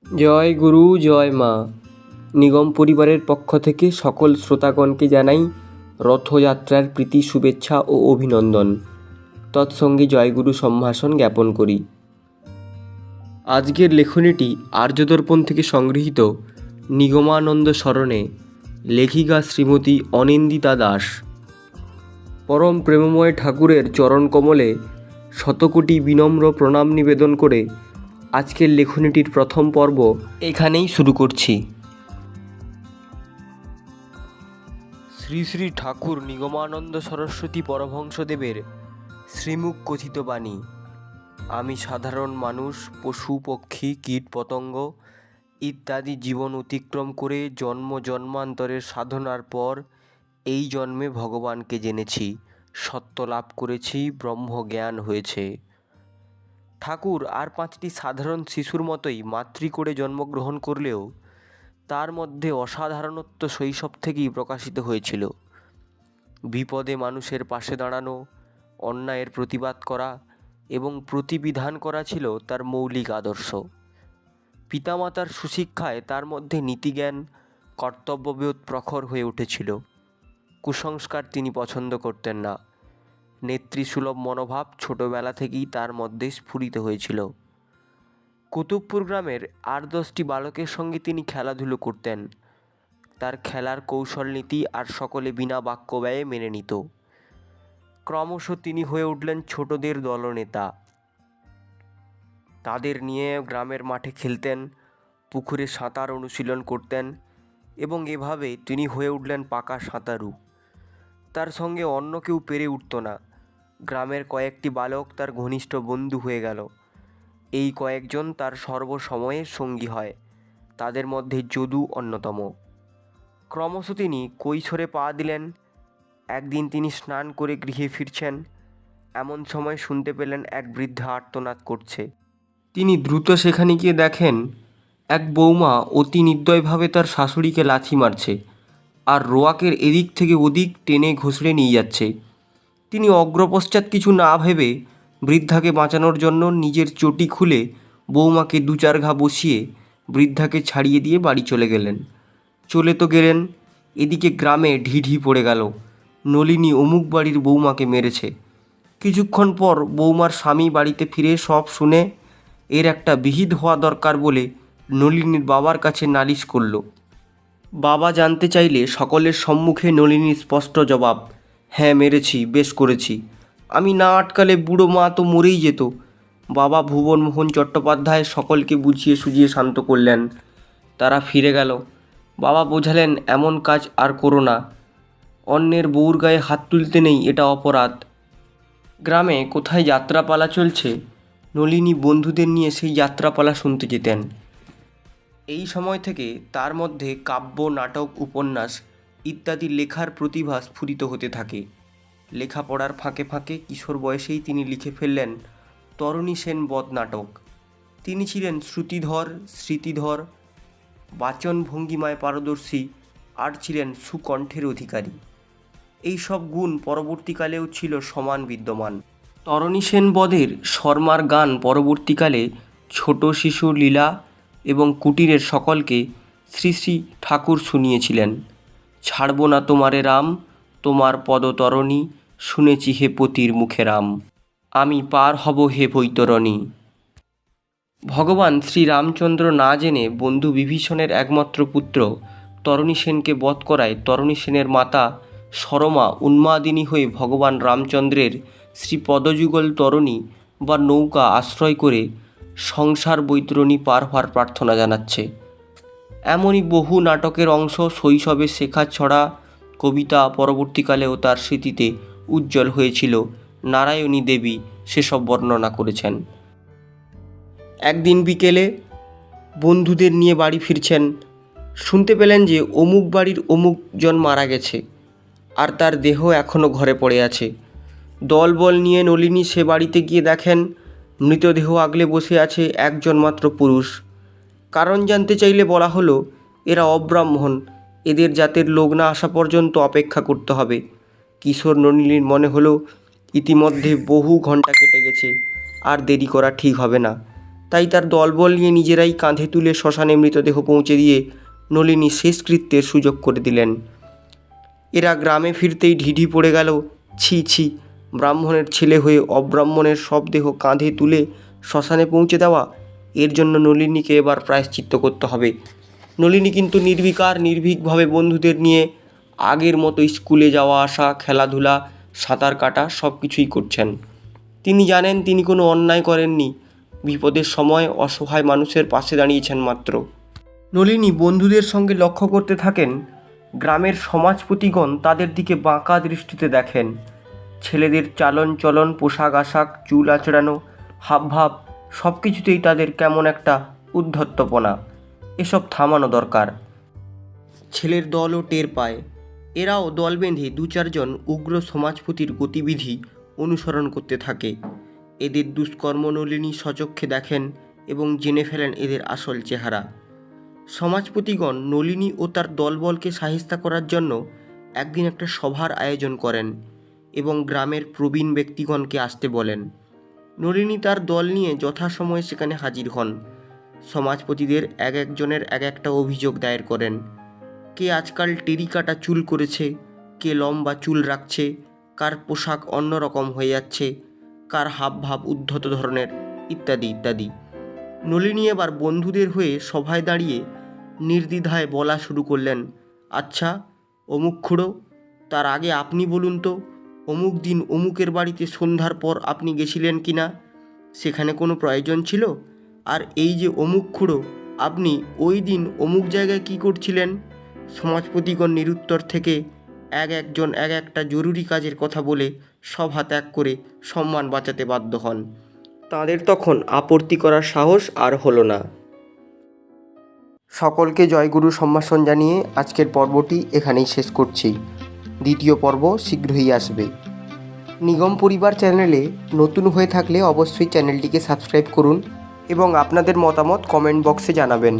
জয় গুরু জয় মা। নিগম পরিবারের পক্ষ থেকে সকল শ্রোতাগণকে জানাই রথযাত্রার প্রীতি শুভেচ্ছা ও অভিনন্দন। তৎসঙ্গে জয়গুরু সম্ভাষণ জ্ঞাপন করি। আজকের লেখনীটি আর্যদর্পণ থেকে সংগৃহীত। নিগমানন্দ স্মরণে লেখিকা শ্রীমতী অনিন্দিতা দাস। পরম প্রেমময় ঠাকুরের চরণকমলে শতকোটি বিনম্র প্রণাম নিবেদন করে আজকের লেখনীটির প্রথম পর্ব এখানেই শুরু করছি। শ্রী শ্রী ঠাকুর নিগমানন্দ সরস্বতী পরমহংসদেবের শ্রীমুখ কথিত বাণী। আমি সাধারণ মানুষ, পশু পক্ষী, কীট পতঙ্গ ইত্যাদি জীবন অতিক্রম করে জন্ম জন্মান্তরের সাধনার পর এই জন্মে ভগবানকে জেনেছি, সত্য লাভ করেছি, ব্রহ্মজ্ঞান হয়েছে। ঠাকুর আর 5টি সাধারণ শিশুর মতোই মাতৃ করে জন্মগ্রহণ করলেও তার মধ্যে অসাধারণত্ব শৈশব থেকেই প্রকাশিত হয়েছিল। বিপদে মানুষের পাশে দাঁড়ানো, অন্যায়ের প্রতিবাদ করা এবং প্রতিবিধান করা ছিল তার মৌলিক আদর্শ। পিতামাতার সুশিক্ষায় তার মধ্যে নীতিজ্ঞান, কর্তব্যবোধ প্রখর হয়ে উঠেছিল। কুসংস্কার তিনি পছন্দ করতেন না। নেতৃসুলভ মনোভাব ছোটবেলা থেকেই তার মধ্যে স্ফুরিত হয়েছিল। কুতুবপুর গ্রামের 8-10টি বালকের সঙ্গে তিনি খেলাধুলো করতেন। তার খেলার কৌশল নীতি আর সকলে বিনা বাক্য ব্যয়ে মেনে নিত। ক্রমশ তিনি হয়ে উঠলেন ছোটদের দলনেতা। তাদের নিয়ে গ্রামের মাঠে খেলতেন, পুকুরে সাঁতার অনুশীলন করতেন এবং এভাবে তিনি হয়ে উঠলেন পাকা সাঁতারু। তার সঙ্গে অন্য কেউ পেরে উঠত না। গ্রামের কয়েকটি বালক তার ঘনিষ্ঠ বন্ধু হয়ে গেল। এই কয়েকজন তার সর্বসময়ের সঙ্গী হয়। তাদের মধ্যে যদু অন্যতম। ক্রমশ তিনি কৈশোরে পা দিলেন। একদিন তিনি স্নান করে গৃহে ফিরছেন। এমন সময় শুনতে পেলেন এক বৃদ্ধা আর্তনাদ করছে। তিনি দ্রুত সেখানে গিয়ে দেখেন এক বৌমা অতি নির্দয়ভাবে তার শাশুড়িকে লাথি মারছে আর রোয়াকের এদিক থেকে ওদিক টেনে ঘষড়ে নিয়ে যাচ্ছে। তিনি অগ্রপশ্চাৎ কিছু না ভেবে বৃদ্ধাকে বাঁচানোর জন্য নিজের চটি খুলে বৌমাকে 2-4 ঘা বসিয়ে বৃদ্ধাকে ছাড়িয়ে দিয়ে বাড়ি চলে গেলেন। চলে তো গেলেন, এদিকে গ্রামে ঢিঢি পড়ে গেল, নলিনী অমুক বাড়ির বৌমাকে মেরেছে। কিছুক্ষণ পর বৌমার স্বামী বাড়িতে ফিরে সব শুনে এর একটা বিহিত হওয়া দরকার বলে নলিনীর বাবার কাছে নালিশ করল। বাবা জানতে চাইলে সকলের সম্মুখে নলিনীর স্পষ্ট জবাব, হ্যাঁ মেরেছি, বেশ করেছি, আমি না আটকালে বুড়ো মা তো মরেই যেত। বাবা ভুবনমোহন চট্টোপাধ্যায় সকলকে বুঝিয়ে সুঝিয়ে শান্ত করলেন। তারা ফিরে গেল। বাবা বোঝালেন, এমন কাজ আর করো না, অন্যের বউর গায়ে হাত তুলতে নেই, এটা অপরাধ। গ্রামে কোথায় যাত্রাপালা চলছে, নলিনী বন্ধুদের নিয়ে সেই যাত্রাপালা শুনতে যেতেন। এই সময় থেকে তার মধ্যে কাব্য, নাটক, উপন্যাস ইত্যাদি লেখার প্রতিভা স্ফুরিত হতে থাকে। লেখাপড়ার ফাঁকে ফাঁকে কিশোর বয়সেই তিনি লিখে ফেললেন তরণী সেন বধ নাটক। তিনি ছিলেন শ্রুতিধর, স্মৃতিধর, বাচন ভঙ্গিমায় পারদর্শী আর ছিলেন সুকণ্ঠের অধিকারী। এই সব গুণ পরবর্তীকালেও ছিল সমান বিদ্যমান। তরণী সেন বধের শর্মার গান পরবর্তীকালে ছোট শিশুর লীলা এবং কুটিরের সকলকে শ্রী শ্রী ঠাকুর শুনিয়েছিলেন। ছাড়ব না তোমারে রাম, তোমার পদতরণী, শুনেছি হে পতির মুখে রাম, আমি পার হব হে বৈতরণী। ভগবান শ্রীরামচন্দ্র না জেনে বন্ধু বিভীষণের একমাত্র পুত্র তরণী সেনকে বধ করায় তরণী সেনের মাতা সরমা উন্মাদিনী হয়ে ভগবান রামচন্দ্রের শ্রীপদযুগল তরণী বা নৌকা আশ্রয় করে সংসার বৈতরণী পার হওয়ার প্রার্থনা জানাচ্ছে। এমনই বহু নাটকের অংশ, শৈশবে শেখা ছড়া কবিতা পরবর্তীকালেও তার স্মৃতিতে উজ্জ্বল হয়েছিল। নারায়ণী দেবী সেসব বর্ণনা করেছেন। একদিন বিকেলে বন্ধুদের নিয়ে বাড়ি ফিরছেন। শুনতে পেলেন যে অমুক বাড়ির অমুকজন মারা গেছে আর তার দেহ এখনও ঘরে পড়ে আছে। দলবল নিয়ে নলিনী সে বাড়িতে গিয়ে দেখেন মৃতদেহ আগলে বসে আছে একজন মাত্র পুরুষ। কারণ জানতে চাইলে বলা হলো, এরা অব্রাহ্মণ, এদের জাতের লোক না আসা পর্যন্ত অপেক্ষা করতে হবে। কিশোর নলিনীর মনে হলো ইতিমধ্যে বহু ঘন্টা কেটে গেছে, আর দেরি করা ঠিক হবে না। তাই তার দলবল নিয়ে নিজেরাই কাঁধে তুলে শ্মশানে মৃতদেহ পৌঁছে দিয়ে নলিনী শেষকৃত্যের সুযোগ করে দিলেন। এরা গ্রামে ফিরতেই ঢিঢি পড়ে গেল, ছি ছি, ব্রাহ্মণের ছেলে হয়ে অব্রাহ্মণের সব দেহ কাঁধে তুলে শ্মশানে পৌঁছে দেওয়া। এর জন্য নলিনীকে এবার প্রায়শ্চিত্ত করতে হবে। নলিনী কিন্তু নির্ভীকভাবে বন্ধুদের নিয়ে আগের মতো স্কুলে যাওয়া আসা, খেলাধুলা, সাঁতার কাটা সব কিছুই করছেন। তিনি জানেন তিনি কোনো অন্যায় করেননি, বিপদের সময় অসহায় মানুষের পাশে দাঁড়িয়েছেন মাত্র। নলিনী বন্ধুদের সঙ্গে লক্ষ্য করতে থাকেন গ্রামের সমাজপতিগণ তাদের দিকে বাঁকা দৃষ্টিতে দেখেন। ছেলেদের চালন চলন, পোশাক আশাক, চুল আঁচড়ানো, হাবভাব সব কিছুতেই তাদের কেমন একটা উদ্ধত্তপনা। এসব থামানো দরকার। ছেলের দলও টের পায়। এরাও দল বেঁধে 2-4 উগ্র সমাজপতির গতিবিধি অনুসরণ করতে থাকে। এদের দুষ্কর্ম নলিনী স্বচক্ষে দেখেন এবং জেনে ফেলেন এদের আসল চেহারা। সমাজপতিগণ নলিনী ও তার দলবলকে সাহিস্তা করার জন্য একদিন একটা সভার আয়োজন করেন এবং গ্রামের প্রবীণ ব্যক্তিগণকে আসতে বলেন। নলিনী তার দল নিয়ে যথাসময়ে সেখানে হাজির হন। সমাজপতিদের এক একজনের এক একটা অভিযোগ দায়ের করেন। কে আজকাল টেরিকাটা চুল করেছে, কে লম্বা চুল রাখছে, কার পোশাক অন্যরকম হয়ে যাচ্ছে, কার হাবভাব উদ্ধত ধরনের, ইত্যাদি ইত্যাদি। নলিনী এবার বন্ধুদের হয়ে সভায় দাঁড়িয়ে নির্দ্বিধায় বলা শুরু করলেন, আচ্ছা অমুক খুড়ো, তার আগে আপনি বলুন তো, অমুক দিন অমুকের বাড়িতে সন্ধ্যার পর আপনি গেছিলেন কি না? সেখানে কোনো প্রয়োজন ছিল? আর এই যে অমুক খুড়ো, আপনি ওই দিন অমুক জায়গায় কি করছিলেন? সমাজপতিগণ নিরুত্তর থেকে একজন এক একটা জরুরি কাজের কথা বলে সভা ত্যাগ করে সম্মান বাঁচাতে বাধ্য হন। তাঁদের তখন আপত্তি করার সাহস আর হলো না। সকলকে জয়গুরু সম্ভাষণ জানিয়ে আজকের পর্বটি এখানেই শেষ করছি। দ্বিতীয় পর্ব শীঘ্রই আসবে। নিগম পরিবার চ্যানেলে নতুন হয়ে থাকলে অবশ্যই চ্যানেলটিকে সাবস্ক্রাইব করুন এবং আপনাদের মতামত কমেন্ট বক্সে জানাবেন।